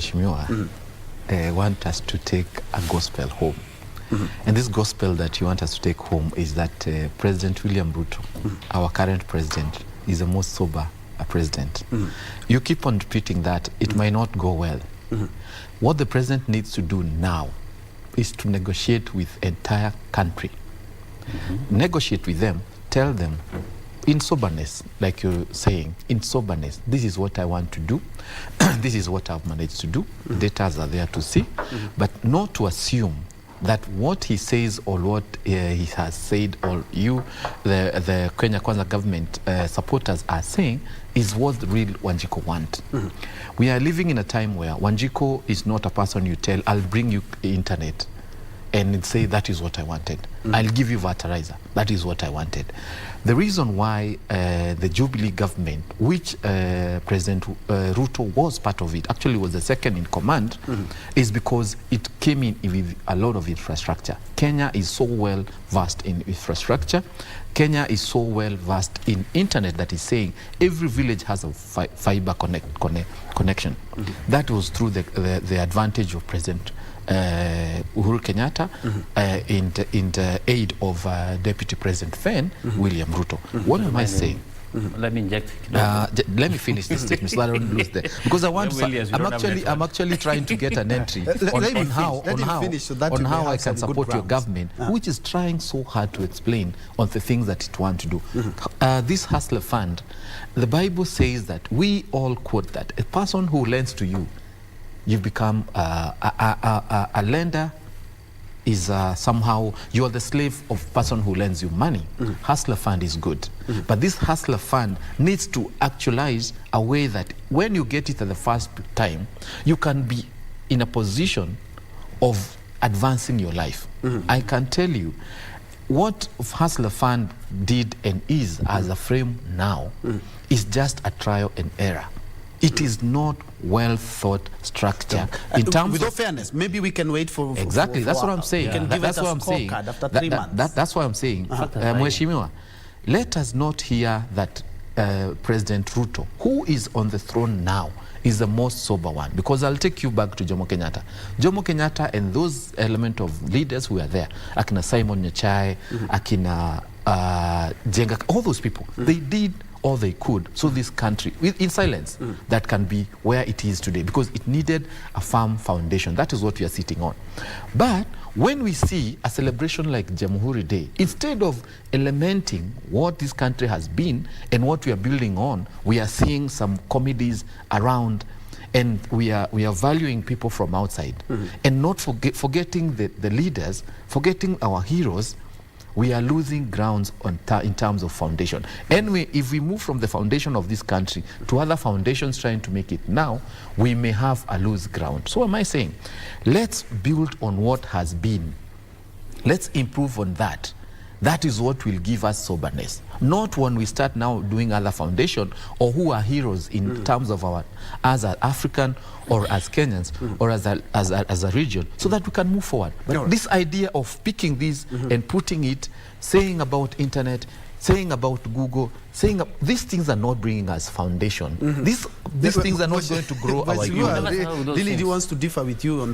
Mheshimiwa, want us to take a gospel home. And this gospel that you want us to take home is that President William Ruto, our current president, is the most sober president. You keep on repeating that, it might not go well. What the president needs to do now is to negotiate with entire country. Negotiate with them, tell them in soberness, like you're saying, in soberness, this is what I want to do, this is what I've managed to do, data are there to see, but not to assume that what he says or what he has said or you, the Kenya Kwanza government supporters are saying is what the real Wanjiku want. We are living in a time where Wanjiku is not a person you tell, I'll bring you internet and say that is what I wanted. I'll give you fertilizer, that is what I wanted. The reason why the Jubilee government, which President Ruto was part of it, actually was the second in command, is because it came in with a lot of infrastructure. Kenya is so well versed in infrastructure. Kenya is so well versed in internet that is saying every village has a fiber connection. That was through the advantage of President Uhuru Kenyatta in the aid of Deputy President then, William Ruto. What am I saying? Let me inject. Let me finish this statement so I don't lose there, because I want. I'm actually trying to get an entry on how I can support your government, which is trying so hard to explain on the things that it wants to do. This hustler fund, the Bible says that we all quote that a person who lends to you, you've become a lender. Is somehow you are the slave of person who lends you money. Hustler fund is good, but this hustler fund needs to actualize a way that when you get it at the first time, you can be in a position of advancing your life. I can tell you what Hustler Fund did and is as a frame now is just a trial and error. It is not well thought structure. In terms with fairness, maybe we can wait for exactly. That's what I'm saying. You can give us a scorecard after 3 months. That's what I'm saying. Mheshimiwa, let us not hear that President Ruto, who is on the throne now, is the most sober one. Because I'll take you back to Jomo Kenyatta. Jomo Kenyatta and those element of leaders who are there, Akina Simon Nyachai, Akina Jenga, all those people, they did all they could so this country in silence that can be where it is today, because it needed a firm foundation. That is what we are sitting on. But when we see a celebration like Jamhuri Day, instead of elementing what this country has been and what we are building on, we are seeing some comedies around, and we are valuing people from outside and not forgetting the leaders, forgetting our heroes. We are losing grounds in terms of foundation. Anyway, if we move from the foundation of this country to other foundations trying to make it now, we may have a loose ground. So am I saying, let's build on what has been. Let's improve on that. That is what will give us soberness. Not when we start now doing other foundation or who are heroes in terms of our, as an African or as Kenyans or as a region, so that we can move forward. But this idea of picking this and putting it, saying about internet, saying about Google, saying these things are not bringing us foundation. These things are not going to grow our youth. Lily wants to differ with you on